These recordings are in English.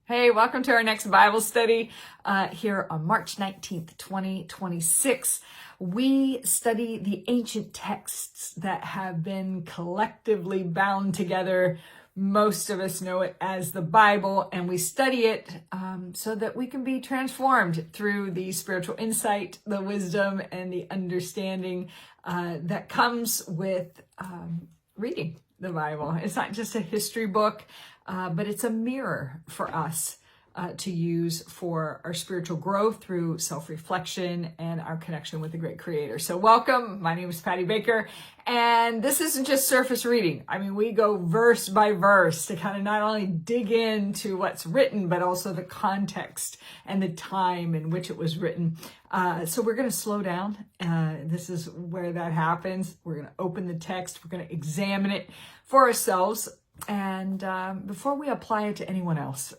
Hey, welcome to our next Bible study here on March 19th, 2026. We study the ancient texts that have been collectively bound together. Most of us know it as the Bible, and we study it so that we can be transformed through the spiritual insight, the wisdom, and the understanding that comes with reading the Bible. It's not just a history book, but it's a mirror for us to use for our spiritual growth through self-reflection and our connection with the great creator. So welcome. My name is Patty Baker, and this isn't just surface reading. I mean, we go verse by verse to kind of not only dig into what's written, but also the context and the time in which it was written. So we're going to slow down. This is where that happens. We're going to open the text. We're going to examine it for ourselves. And before we apply it to anyone else,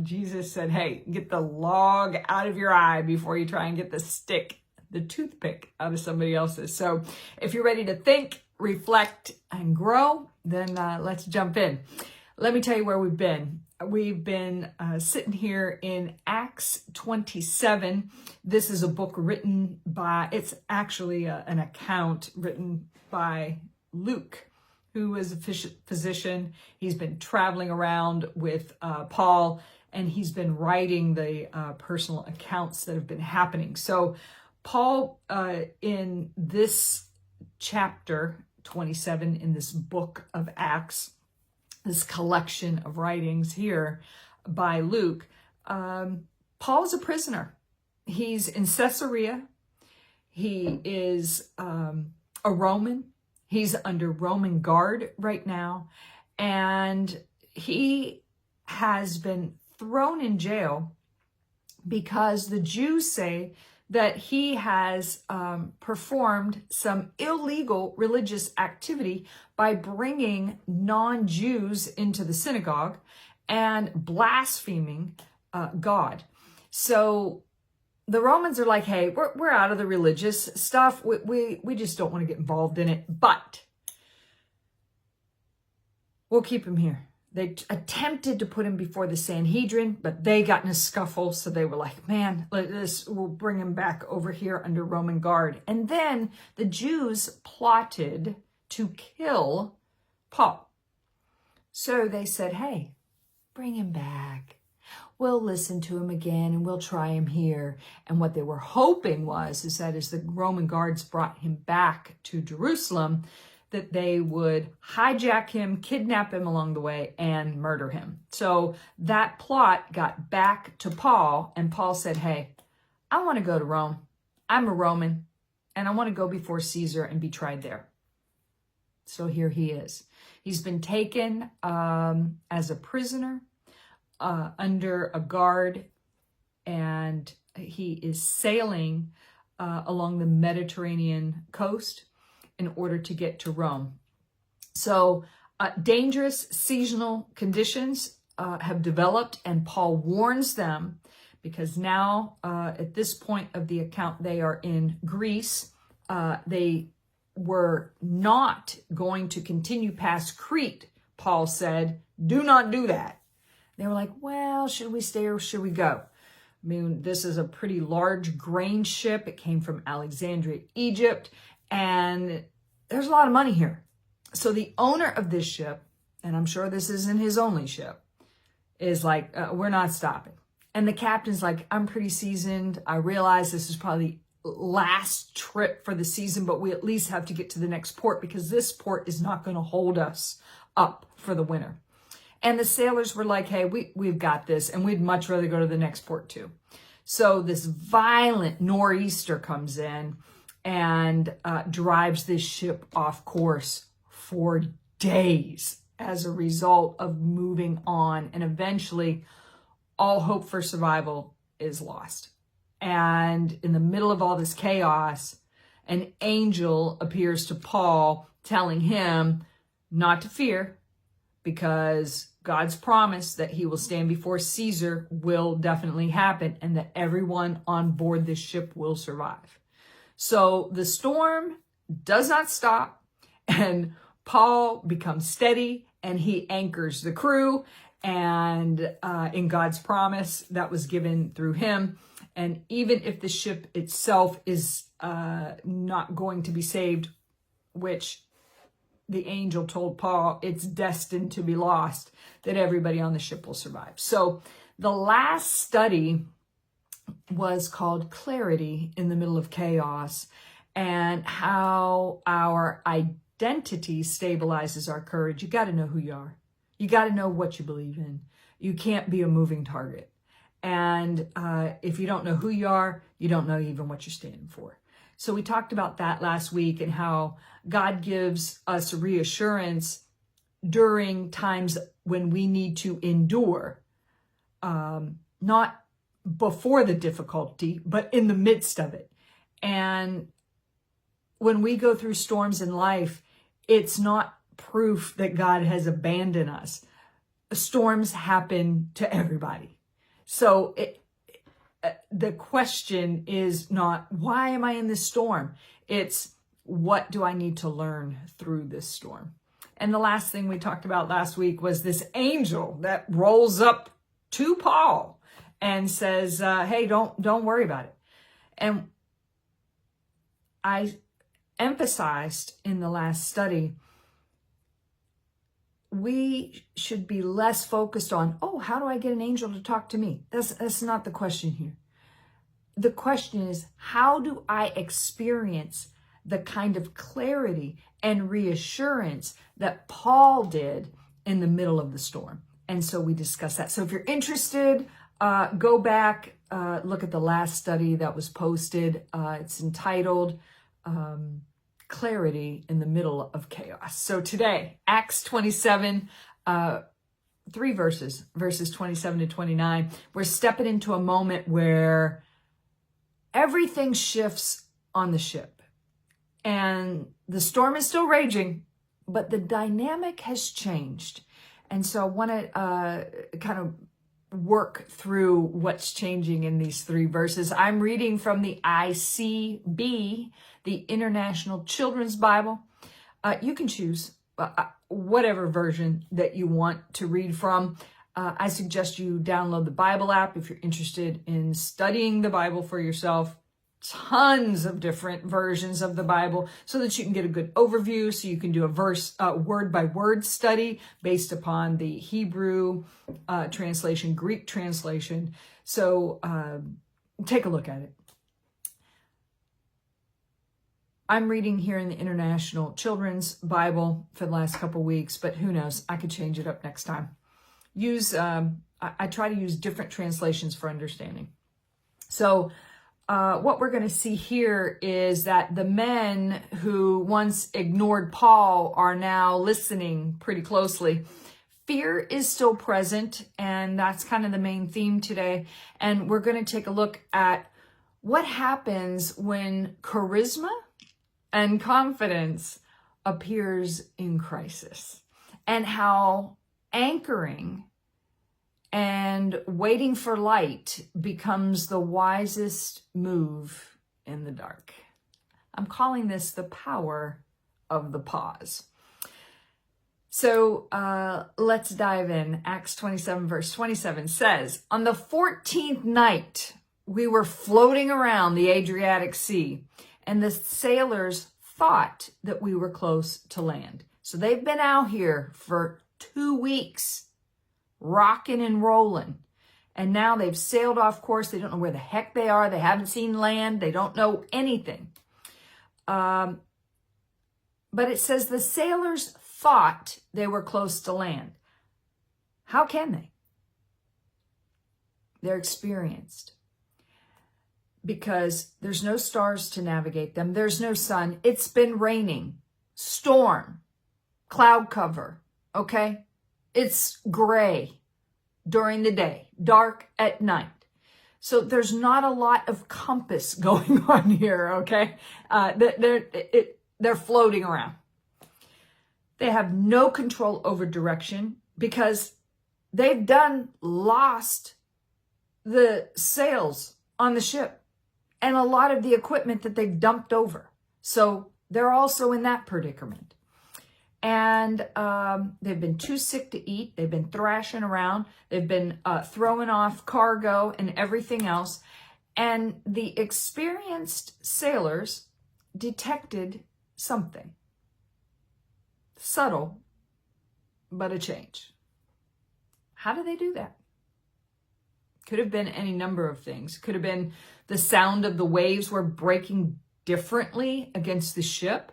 Jesus said, hey, get the log out of your eye before you try and get the toothpick out of somebody else's. So if you're ready to think, reflect, and grow, then let's jump in. Let me tell you where we've been. We've been sitting here in Acts 27. This is a book written by, it's actually an account written by Luke, who is a physician. He's been traveling around with Paul, and he's been writing the personal accounts that have been happening. So Paul, in this chapter 27 in this book of Acts, this collection of writings here by Luke, Paul's a prisoner. He's in Caesarea. He is a Roman. He's under Roman guard right now, and he has been thrown in jail because the Jews say that he has performed some illegal religious activity by bringing non-Jews into the synagogue and blaspheming God. So the Romans are like, hey, we're out of the religious stuff. We just don't want to get involved in it, but we'll keep him here. They attempted to put him before the Sanhedrin, but they got in a scuffle. So they were like, man, we'll bring him back over here under Roman guard. And then the Jews plotted to kill Paul. So they said, hey, bring him back. We'll listen to him again and we'll try him here. And what they were hoping is that as the Roman guards brought him back to Jerusalem, that they would hijack him, kidnap him along the way, and murder him. So that plot got back to Paul, and Paul said, hey, I want to go to Rome. I'm a Roman, and I want to go before Caesar and be tried there. So here he is. He's been taken as a prisoner, under a guard, and he is sailing along the Mediterranean coast in order to get to Rome. So dangerous seasonal conditions have developed, and Paul warns them because now at this point of the account, they are in Greece. They were not going to continue past Crete. Paul said, do not do that. They were like, well, should we stay or should we go? I mean, this is a pretty large grain ship. It came from Alexandria, Egypt, and there's a lot of money here. So the owner of this ship, and I'm sure this isn't his only ship, is like, we're not stopping. And the captain's like, I'm pretty seasoned. I realize this is probably the last trip for the season, but we at least have to get to the next port because this port is not going to hold us up for the winter. And the sailors were like, hey, we've got this, and we'd much rather go to the next port too. So this violent nor'easter comes in and drives this ship off course for days as a result of moving on. And eventually, all hope for survival is lost. And in the middle of all this chaos, an angel appears to Paul telling him not to fear, because God's promise that he will stand before Caesar will definitely happen, and that everyone on board this ship will survive. So the storm does not stop, and Paul becomes steady, and he anchors the crew, and and in God's promise that was given through him. And even if the ship itself is not going to be saved, which the angel told Paul it's destined to be lost, that everybody on the ship will survive. So the last study was called Clarity in the Middle of Chaos, and how our identity stabilizes our courage. You got to know who you are. You got to know what you believe in. You can't be a moving target. And if you don't know who you are, you don't know even what you're standing for. So we talked about that last week, and how God gives us reassurance during times when we need to endure, not before the difficulty, but in the midst of it. And when we go through storms in life, it's not proof that God has abandoned us. Storms happen to everybody. So the question is not, why am I in this storm? It's, what do I need to learn through this storm? And the last thing we talked about last week was this angel that rolls up to Paul and says, hey, don't worry about it. And I emphasized in the last study, we should be less focused on, oh, how do I get an angel to talk to me? That's not the question here. The question is, how do I experience the kind of clarity and reassurance that Paul did in the middle of the storm? And so we discussed that. So if you're interested, go back, look at the last study that was posted. It's entitled Clarity in the Middle of Chaos. So today, Acts 27, 3 verses 27 to 29, we're stepping into a moment where everything shifts on the ship. And the storm is still raging, but the dynamic has changed. And so I want to kind of work through what's changing in these 3 verses. I'm reading from the ICB, the International Children's Bible. You can choose whatever version that you want to read from. I suggest you download the Bible app if you're interested in studying the Bible for yourself. Tons of different versions of the Bible so that you can get a good overview, so you can do a word by word study based upon the Hebrew translation, Greek translation. So take a look at it. I'm reading here in the International Children's Bible for the last couple weeks, but who knows? I could change it up next time. I try to use different translations for understanding. So what we're going to see here is that the men who once ignored Paul are now listening pretty closely. Fear is still present, and that's kind of the main theme today. And we're going to take a look at what happens when charisma and confidence appears in crisis, and how anchoring and waiting for light becomes the wisest move in the dark. I'm calling this the power of the pause. So let's dive in. Acts 27 verse 27 says, on the 14th night, we were floating around the Adriatic Sea, and the sailors thought that we were close to land. So they've been out here for 2 weeks, rocking and rolling. And now they've sailed off course. They don't know where the heck they are. They haven't seen land. They don't know anything. But it says the sailors thought they were close to land. How can they? They're experienced. Because there's no stars to navigate them. There's no sun. It's been raining. Storm. Cloud cover. Okay? It's gray during the day. Dark at night. So there's not a lot of compass going on here, okay? They're floating around. They have no control over direction because they've lost the sails on the ship and a lot of the equipment that they've dumped over. So they're also in that predicament. and they've been too sick to eat. They've been thrashing around. They've been throwing off cargo and everything else. And the experienced sailors detected something subtle, but a change. How do they do that? Could have been any number of things. Could have been the sound of the waves were breaking differently against the ship.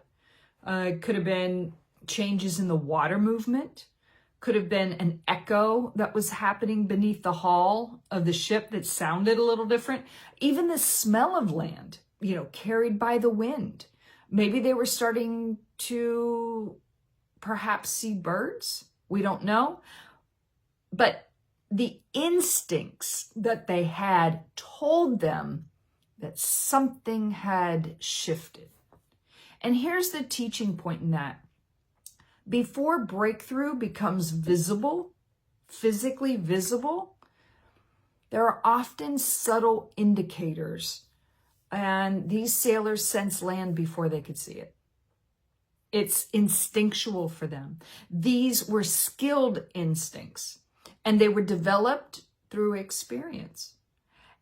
Could have been changes in the water movement. Could have been an echo that was happening beneath the hull of the ship that sounded a little different. Even the smell of land, carried by the wind. Maybe they were starting to perhaps see birds. We don't know. But the instincts that they had told them that something had shifted. And here's the teaching point in that. Before breakthrough becomes visible, physically visible, there are often subtle indicators. And these sailors sense land before they could see it. It's instinctual for them. These were skilled instincts. And they were developed through experience.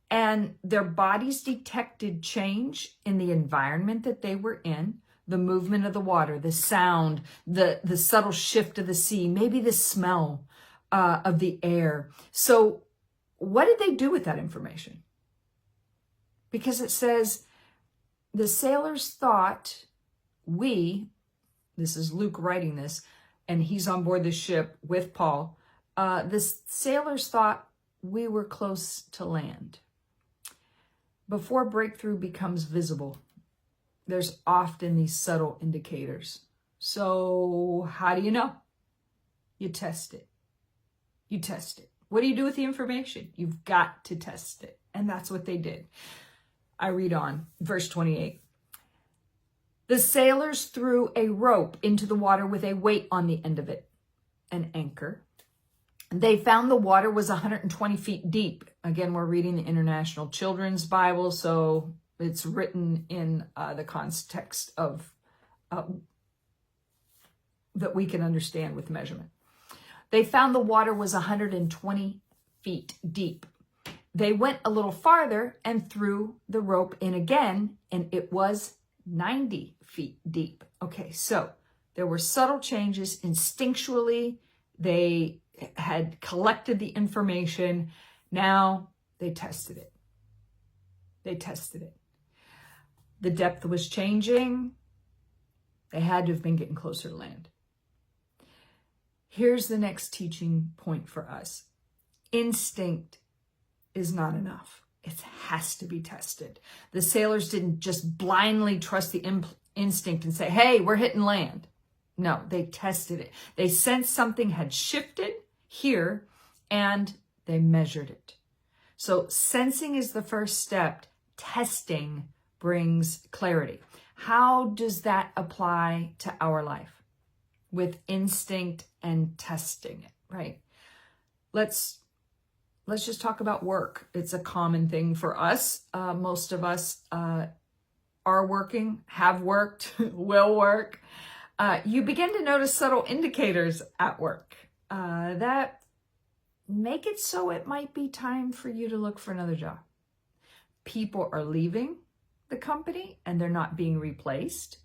And their bodies detected change in the environment that they were in, the movement of the water, the sound, the subtle shift of the sea, maybe the smell of the air. So what did they do with that information? Because it says, the sailors thought this is Luke writing this, and he's on board the ship with Paul, the sailors thought we were close to land. Before breakthrough becomes visible, there's often these subtle indicators. So how do you know? You test it. You test it. What do you do with the information? You've got to test it. And that's what they did. I read on, verse 28. The sailors threw a rope into the water with a weight on the end of it, an anchor. They found the water was 120 feet deep. Again, we're reading the International Children's Bible, so it's written in the context of that we can understand with measurement. They found the water was 120 feet deep. They went a little farther and threw the rope in again, and it was 90 feet deep. Okay, so there were subtle changes instinctually. They had collected the information. Now they tested it. They tested it. The depth was changing. They had to have been getting closer to land. Here's the next teaching point for us. Instinct is not enough. It has to be tested. The sailors didn't just blindly trust the instinct and say, hey, we're hitting land. No, they tested it. They sensed something had shifted here, and they measured it. So sensing is the first step. Testing brings clarity. How does that apply to our life? With instinct and testing it, right? Let's just talk about work. It's a common thing for us. Most of us are working, have worked, will work. You begin to notice subtle indicators at work that make it so it might be time for you to look for another job. People are leaving the company and they're not being replaced.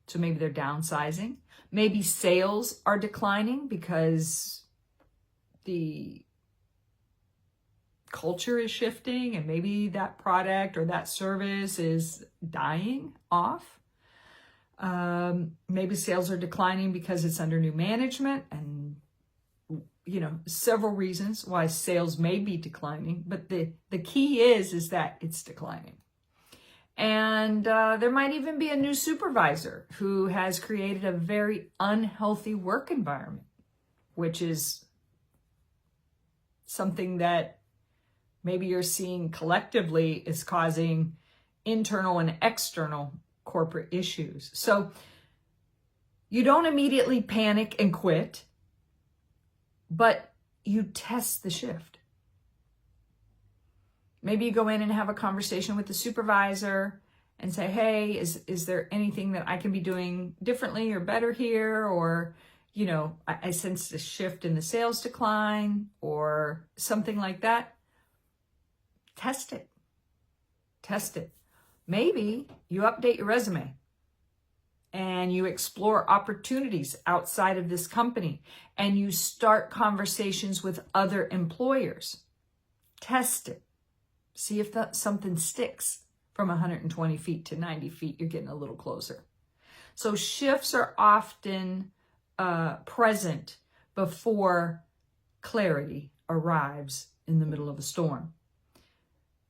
So maybe they're downsizing. Maybe sales are declining because the culture is shifting and maybe that product or that service is dying off. Maybe sales are declining because it's under new management, and several reasons why sales may be declining, but the key is that it's declining. And there might even be a new supervisor who has created a very unhealthy work environment, which is something that maybe you're seeing collectively is causing internal and external corporate issues. So you don't immediately panic and quit, but you test the shift. Maybe you go in and have a conversation with the supervisor and say, hey, is there anything that I can be doing differently or better here? Or, I sensed a shift in the sales decline or something like that. Test it. Test it. Maybe you update your resume and you explore opportunities outside of this company and you start conversations with other employers. Test it. See if something sticks. From 120 feet to 90 feet, you're getting a little closer. So shifts are often present before clarity arrives in the middle of a storm.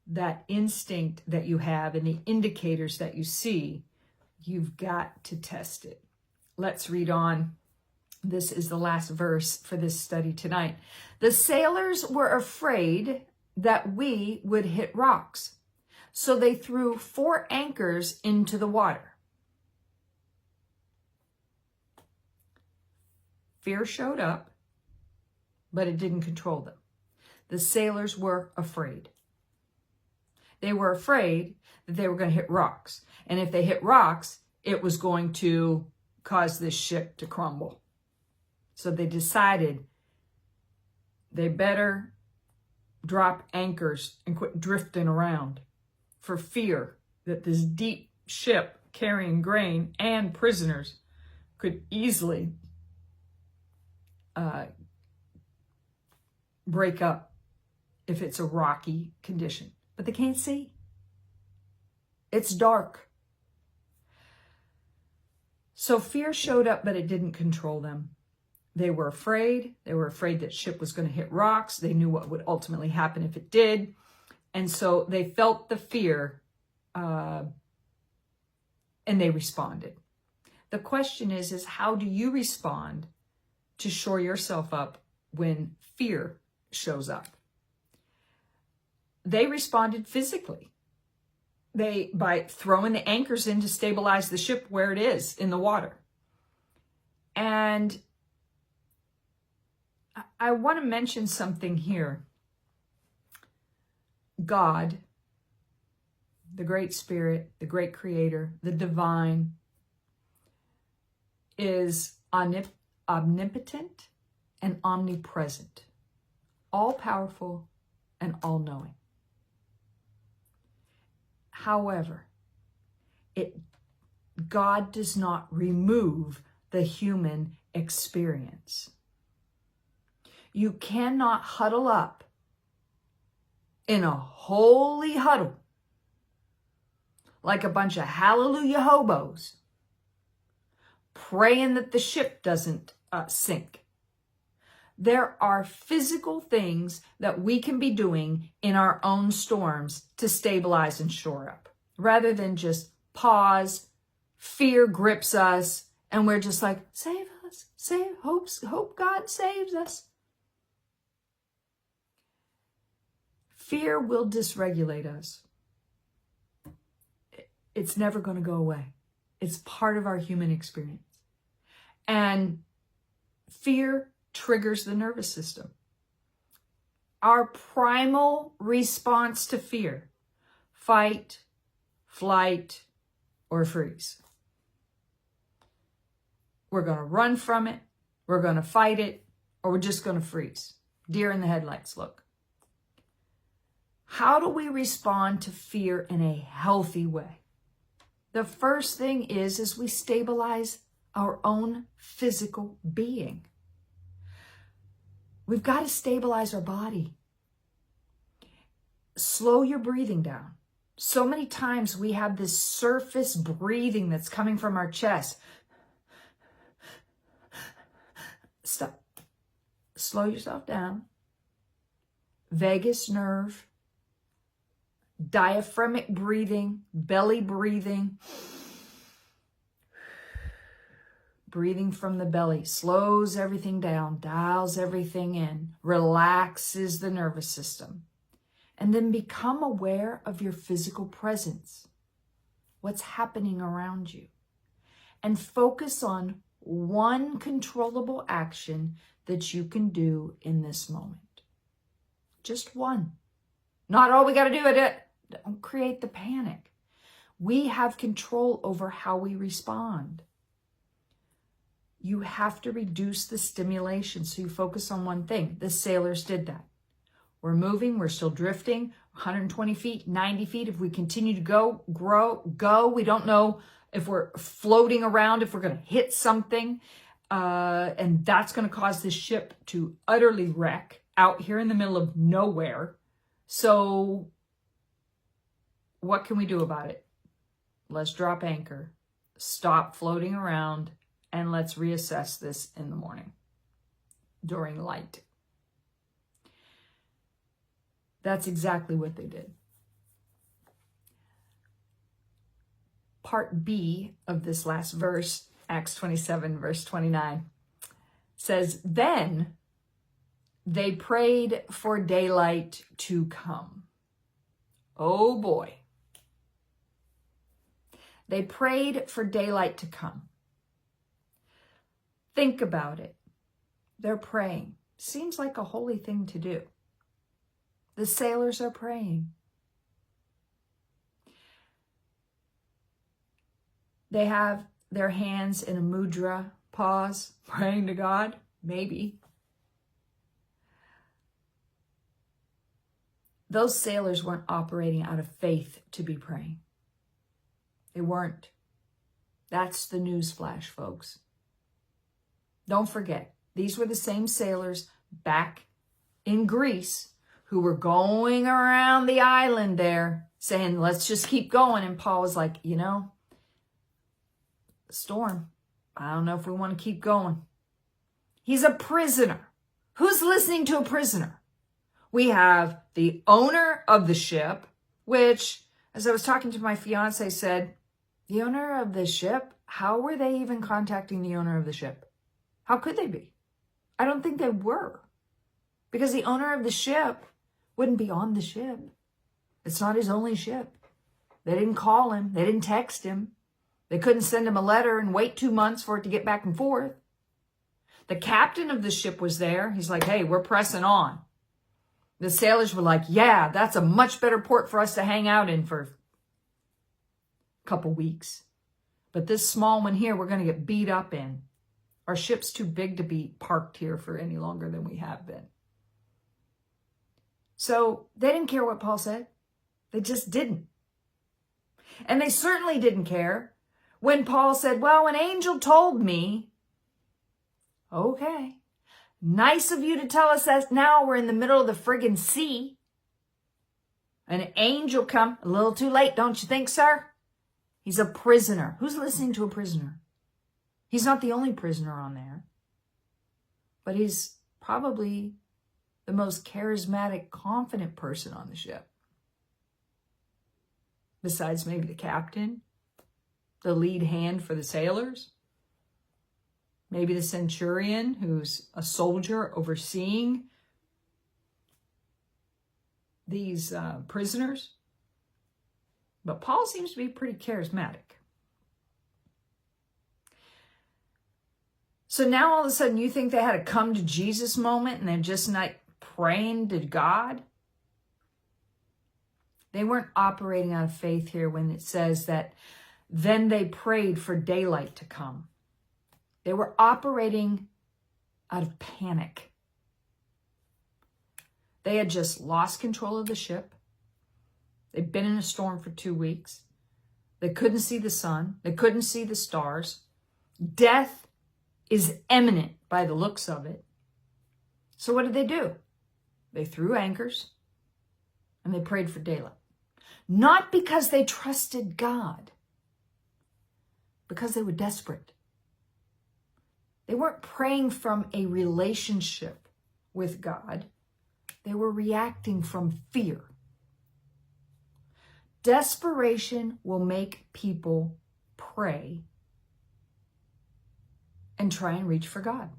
That instinct that you have and the indicators that you see, you've got to test it. Let's read on. This is the last verse for this study tonight. The sailors were afraid that we would hit rocks, so they threw 4 anchors into the water. Fear showed up, but it didn't control them. The sailors were afraid. They were afraid that they were going to hit rocks. And if they hit rocks, it was going to cause this ship to crumble. So they decided they better drop anchors and quit drifting around for fear that this deep ship carrying grain and prisoners could easily break up if it's a rocky condition. But they can't see. It's dark. So fear showed up, but it didn't control them. They were afraid. They were afraid that ship was going to hit rocks. They knew what would ultimately happen if it did. And so they felt the fear and they responded. The question is how do you respond to shore yourself up when fear shows up? They responded physically. By throwing the anchors in to stabilize the ship where it is in the water. And I want to mention something here. God, the great spirit, the great creator, the divine, is omnipotent and omnipresent, all-powerful and all-knowing. However, God does not remove the human experience. You cannot huddle up in a holy huddle like a bunch of hallelujah hobos praying that the ship doesn't sink. There are physical things that we can be doing in our own storms to stabilize and shore up, rather than just pause, fear grips us, and we're just like, save us, hope God saves us. Fear will dysregulate us. It's never going to go away. It's part of our human experience. And fear triggers the nervous system. Our primal response to fear: fight, flight, or freeze. We're going to run from it, we're going to fight it, or we're just going to freeze. Deer in the headlights, look. How do we respond to fear in a healthy way? The first thing is we stabilize our own physical being. We've got to stabilize our body. Slow your breathing down. So many times we have this surface breathing that's coming from our chest. Stop. Slow yourself down. Vagus nerve, diaphragmatic breathing, belly breathing. Breathing from the belly slows everything down, dials everything in, relaxes the nervous system. And then become aware of your physical presence, what's happening around you. And focus on one controllable action that you can do in this moment. Just one. Not all we got to do it. Don't create the panic. We have control over how we respond. You have to reduce the stimulation so you focus on one thing. The sailors did that. We're moving, we're still drifting, 120 feet, 90 feet. If we continue to go, go. We don't know if we're floating around, if we're going to hit something. And that's going to cause the ship to utterly wreck out here in the middle of nowhere. So what can we do about it? Let's drop anchor, stop floating around, and let's reassess this in the morning during light. That's exactly what they did. Part B of this last verse, Acts 27, verse 29, says, then they prayed for daylight to come. Oh boy. They prayed for daylight to come. Think about it. They're praying. Seems like a holy thing to do. The sailors are praying. They have their hands in a mudra pause, praying to God, maybe. Those sailors weren't operating out of faith to be praying. They weren't. That's the news flash, folks. Don't forget, these were the same sailors back in Greece who were going around the island there saying, let's just keep going. And Paul was like, storm. I don't know if we want to keep going. He's a prisoner. Who's listening to a prisoner? We have the owner of the ship, which, as I was talking to my fiance, said, the owner of the ship, how were they even contacting the owner of the ship? How could they be? I don't think they were. Because the owner of the ship wouldn't be on the ship. It's not his only ship. They didn't call him. They didn't text him. They couldn't send him a letter and wait 2 months for it to get back and forth. The captain of the ship was there. He's like, hey, we're pressing on. The sailors were like, yeah, that's a much better port for us to hang out in for a couple weeks. But this small one here, we're going to get beat up in. Our ship's too big to be parked here for any longer than we have been. So they didn't care what Paul said. They just didn't. And they certainly didn't care when Paul said, well, an angel told me, okay, nice of you to tell us that now we're in the middle of the friggin' sea. An angel come, a little too late, don't you think, sir? He's a prisoner. Who's listening to a prisoner? He's not the only prisoner on there, but he's probably the most charismatic, confident person on the ship. Besides maybe the captain, the lead hand for the sailors, maybe the centurion who's a soldier overseeing these prisoners. But Paul seems to be pretty charismatic. So now all of a sudden you think they had a come to Jesus moment and they're just not praying to God? They weren't operating out of faith here when it says that then they prayed for daylight to come. They were operating out of panic. They had just lost control of the ship. They'd been in a storm for 2 weeks. They couldn't see the sun. They couldn't see the stars. Death is imminent by the looks of it. So what did they do? They threw anchors and they prayed for daylight. Not because they trusted God, because they were desperate. They weren't praying from a relationship with God. They were reacting from fear. Desperation will make people pray and try and reach for God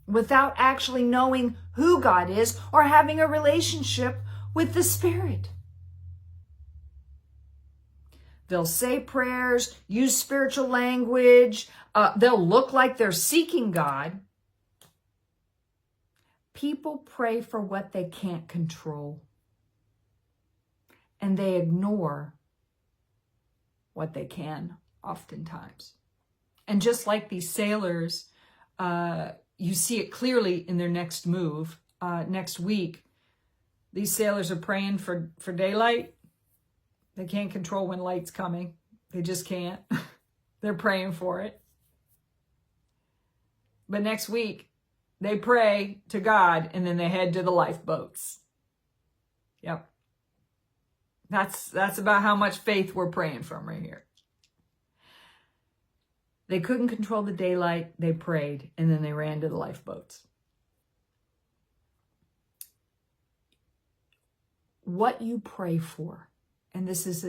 without actually knowing who God is or having a relationship with the Spirit. They'll say prayers, use spiritual language. They'll look like they're seeking God. People pray for what they can't control. And they ignore what they can oftentimes. And just like these sailors, you see it clearly in their next move. Next week, these sailors are praying for daylight. They can't control when light's coming. They just can't. They're praying for it. But next week, they pray to God and then they head to the lifeboats. Yep. That's about how much faith we're praying from right here. They couldn't control the daylight. They prayed and then they ran to the lifeboats. What you pray for, and this is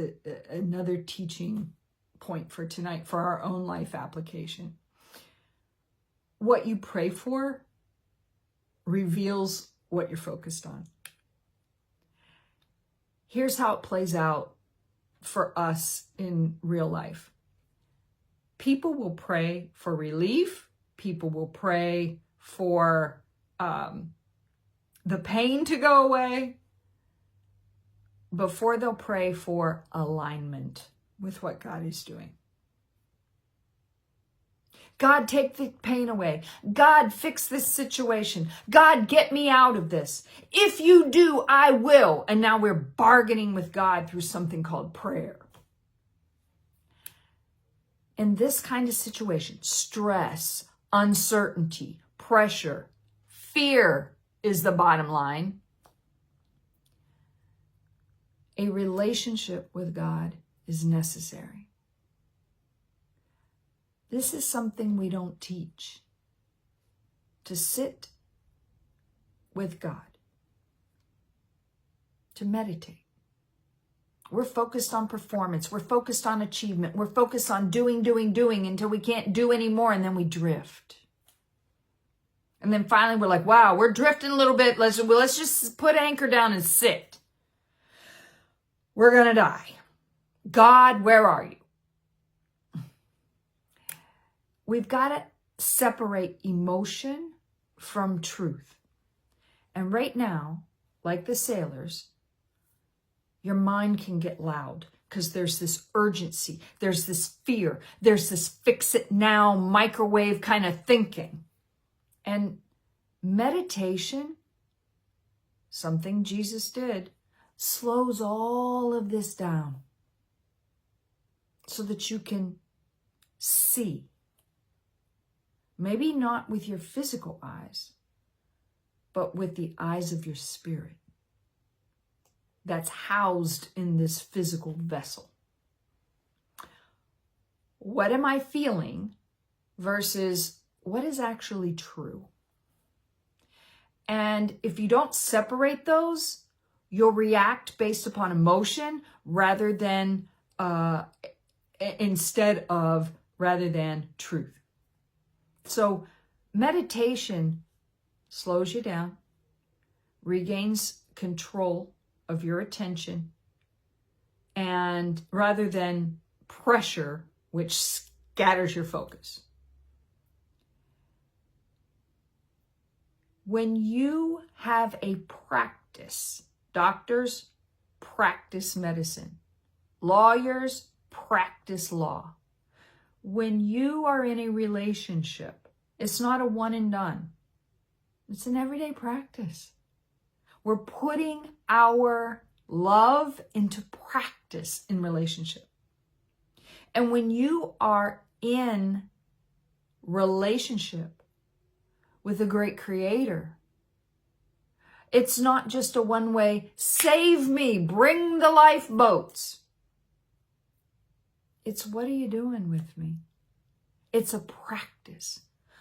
another teaching point for tonight for our own life application. What you pray for reveals what you're focused on. Here's how it plays out for us in real life. People will pray for relief. People will pray for the pain to go away before they'll pray for alignment with what God is doing. God, take the pain away. God, fix this situation. God, get me out of this. If you do, I will. And now we're bargaining with God through something called prayer. In this kind of situation, stress, uncertainty, pressure, fear is the bottom line. A relationship with God is necessary. This is something we don't teach. To sit with God. To meditate. We're focused on performance. We're focused on achievement. We're focused on doing until we can't do anymore, and then we drift. And then finally we're like, wow, we're drifting a little bit. Let's just put anchor down and sit. We're going to die. God, where are you? We've got to separate emotion from truth. And right now, like the sailors, your mind can get loud because there's this urgency, there's this fear, there's this fix it now, microwave kind of thinking. And meditation, something Jesus did, slows all of this down so that you can see. Maybe not with your physical eyes, but with the eyes of your spirit that's housed in this physical vessel. What am I feeling versus what is actually true? And if you don't separate those, you'll react based upon emotion rather than truth. So meditation slows you down, regains control of your attention, and rather than pressure, which scatters your focus. When you have a practice, doctors practice medicine, lawyers practice law. When you are in a relationship, it's not a one and done. It's an everyday practice. We're putting our love into practice in relationship. And when you are in relationship with a great creator, it's not just a one-way, save me, bring the lifeboats. It's what are you doing with me? It's a practice.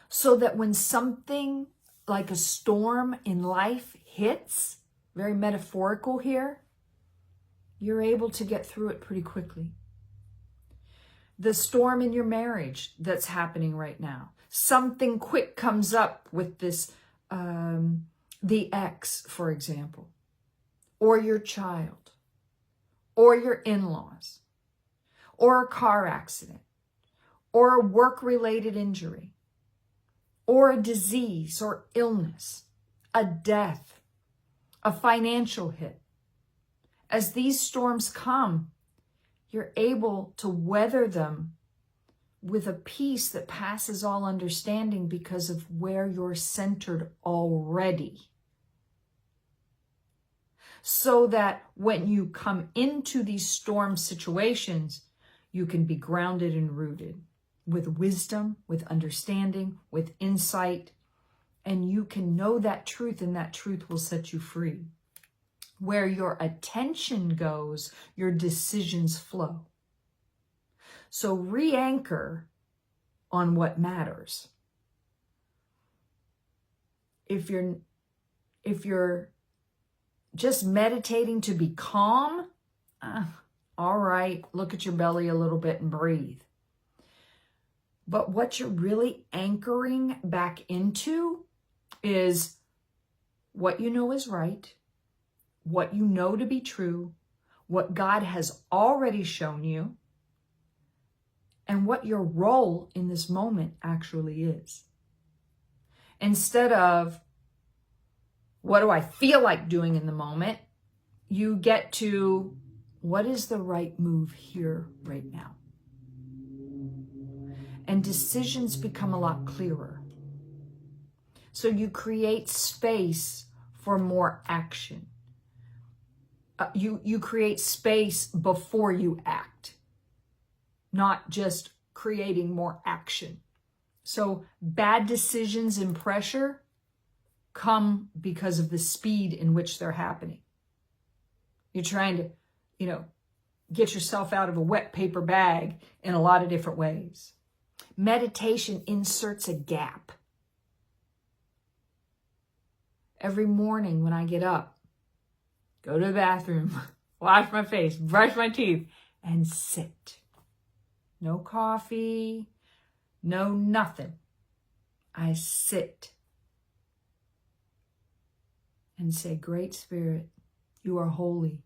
So that when something like a storm in life hits, very metaphorical here, you're able to get through it pretty quickly. The storm in your marriage that's happening right now. Something quick comes up with this, the ex, for example, or your child, or your in-laws, or a car accident, or a work-related injury, or a disease or illness, a death, a financial hit. As these storms come, you're able to weather them with a peace that passes all understanding because of where you're centered already. So that when you come into these storm situations, you can be grounded and rooted with wisdom, with understanding, with insight, and you can know that truth, and that truth will set you free. Where your attention goes, your decisions flow. So re-anchor on what matters. If you're just meditating to be calm, all right, look at your belly a little bit and breathe. But what you're really anchoring back into is what you know is right, what you know to be true, what God has already shown you, and what your role in this moment actually is. Instead of, what do I feel like doing in the moment? You get to, what is the right move here right now? And decisions become a lot clearer. So you create space for more action. You create space before you act, not just creating more action. So bad decisions and pressure come because of the speed in which they're happening. You're trying to, get yourself out of a wet paper bag in a lot of different ways. Meditation inserts a gap. Every morning when I get up, go to the bathroom, wash my face, brush my teeth, and sit. No coffee, no nothing. I sit and say, Great Spirit, you are holy.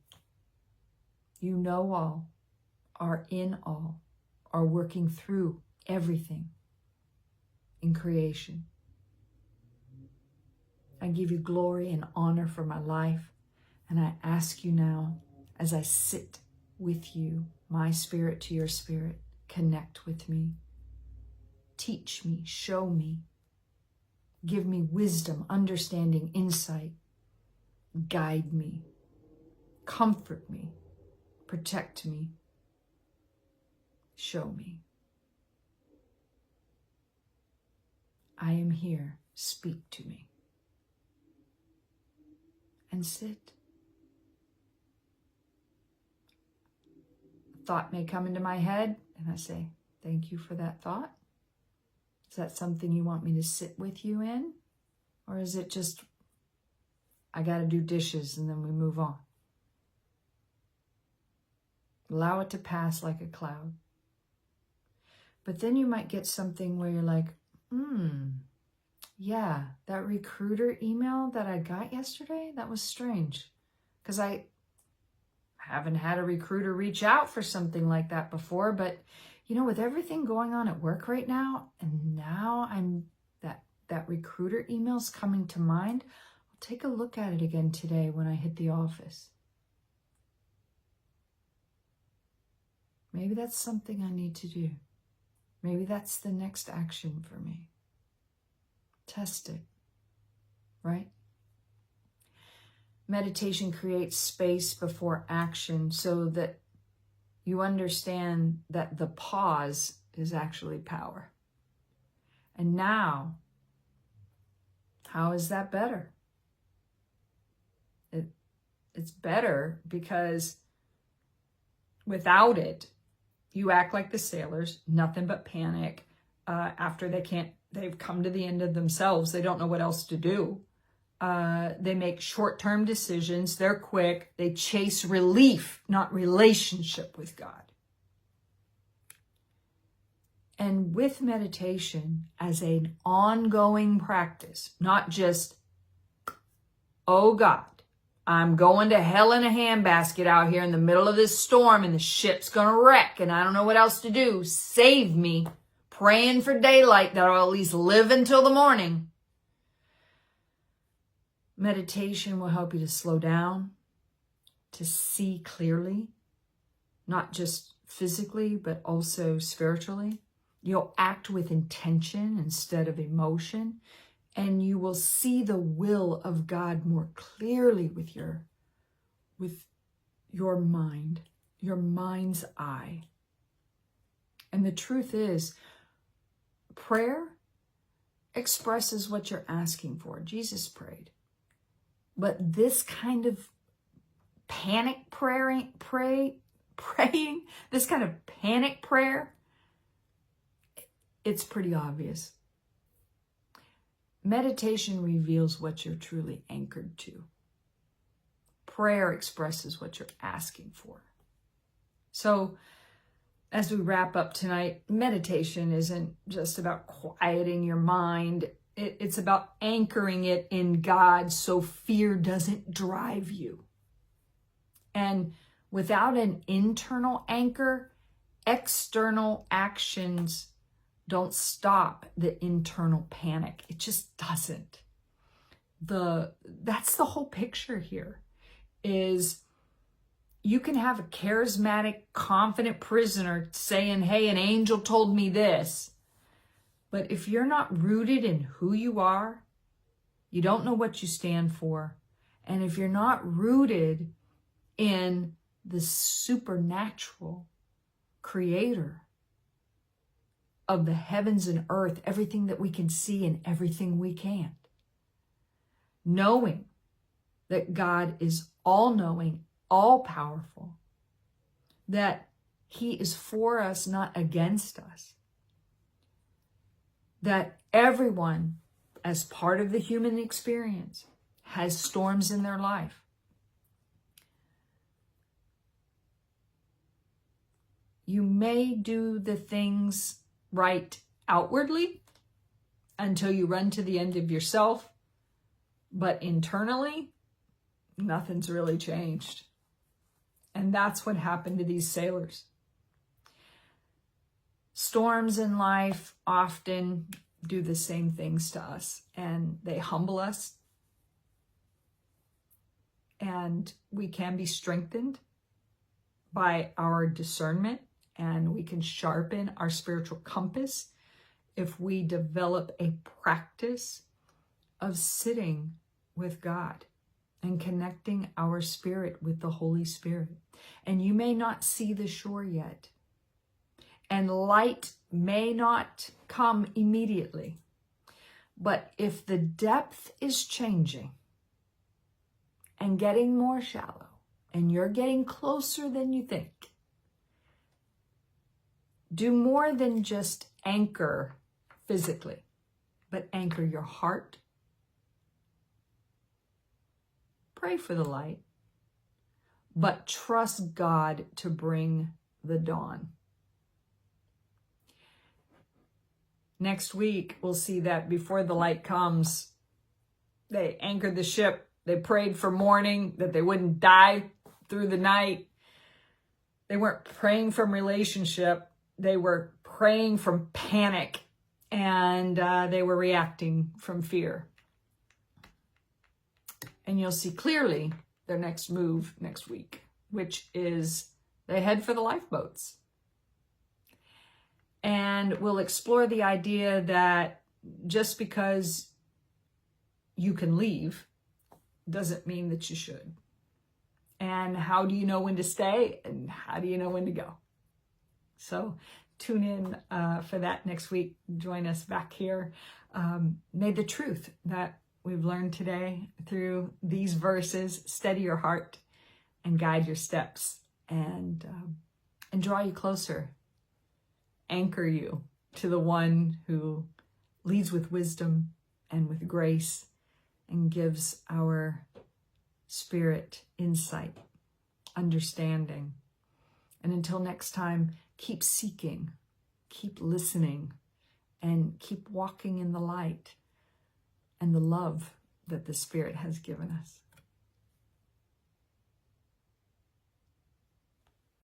You know all, are in all, are working through everything in creation. I give you glory and honor for my life. And I ask you now, as I sit with you, my spirit to your spirit, connect with me. Teach me, show me. Give me wisdom, understanding, insight. Guide me. Comfort me. Protect me. Show me. I am here. Speak to me. And sit. A thought may come into my head, and I say, thank you for that thought. Is that something you want me to sit with you in? Or is it just, I got to do dishes and then we move on? Allow it to pass like a cloud. But then you might get something where you're like, yeah, that recruiter email that I got yesterday, that was strange. Because I haven't had a recruiter reach out for something like that before. But, with everything going on at work right now, and now that recruiter email's coming to mind, I'll take a look at it again today when I hit the office. Maybe that's something I need to do. Maybe that's the next action for me. Test it, right? Meditation creates space before action so that you understand that the pause is actually power. And now, how is that better? It's better because without it, you act like the sailors, nothing but panic. After they've come to the end of themselves. They don't know what else to do. They make short-term decisions. They're quick. They chase relief, not relationship with God. And with meditation as an ongoing practice, not just, oh God, I'm going to hell in a handbasket out here in the middle of this storm and the ship's going to wreck and I don't know what else to do. Save me. Praying for daylight that I'll at least live until the morning. Meditation will help you to slow down, to see clearly, not just physically, but also spiritually. You'll act with intention instead of emotion, and you will see the will of God more clearly with your mind, your mind's eye. And the truth is, prayer expresses what you're asking for. Jesus prayed. But this kind of panic praying, this kind of panic prayer, it's pretty obvious. Meditation reveals what you're truly anchored to. Prayer expresses what you're asking for. So, as we wrap up tonight, meditation isn't just about quieting your mind. It's about anchoring it in God so fear doesn't drive you. And without an internal anchor, external actions don't stop the internal panic. It just doesn't. That's the whole picture here, is you can have a charismatic, confident prisoner saying, hey, an angel told me this. But if you're not rooted in who you are, you don't know what you stand for. And if you're not rooted in the supernatural creator of the heavens and earth, everything that we can see and everything we can't, knowing that God is all-knowing, all-powerful, that he is for us, not against us, that everyone, as part of the human experience, has storms in their life. You may do the things right outwardly until you run to the end of yourself, but internally, nothing's really changed. And that's what happened to these sailors. Storms in life often do the same things to us, and they humble us, and we can be strengthened by our discernment, and we can sharpen our spiritual compass if we develop a practice of sitting with God and connecting our spirit with the Holy Spirit. And you may not see the shore yet, and light may not come immediately. But if the depth is changing and getting more shallow, and you're getting closer than you think, do more than just anchor physically, but anchor your heart. Pray for the light, but trust God to bring the dawn. Next week, we'll see that before the light comes, they anchored the ship. They prayed for morning, that they wouldn't die through the night. They weren't praying from relationship. They were praying from panic, and they were reacting from fear. And you'll see clearly their next move next week, which is they head for the lifeboats. And we'll explore the idea that just because you can leave doesn't mean that you should. And how do you know when to stay, and how do you know when to go? So tune in for that next week. Join us back here. May the truth that we've learned today through these verses steady your heart and guide your steps, and draw you closer, anchor you to the one who leads with wisdom and with grace and gives our spirit insight, understanding. And until next time, keep seeking, keep listening, and keep walking in the light and the love that the Spirit has given us.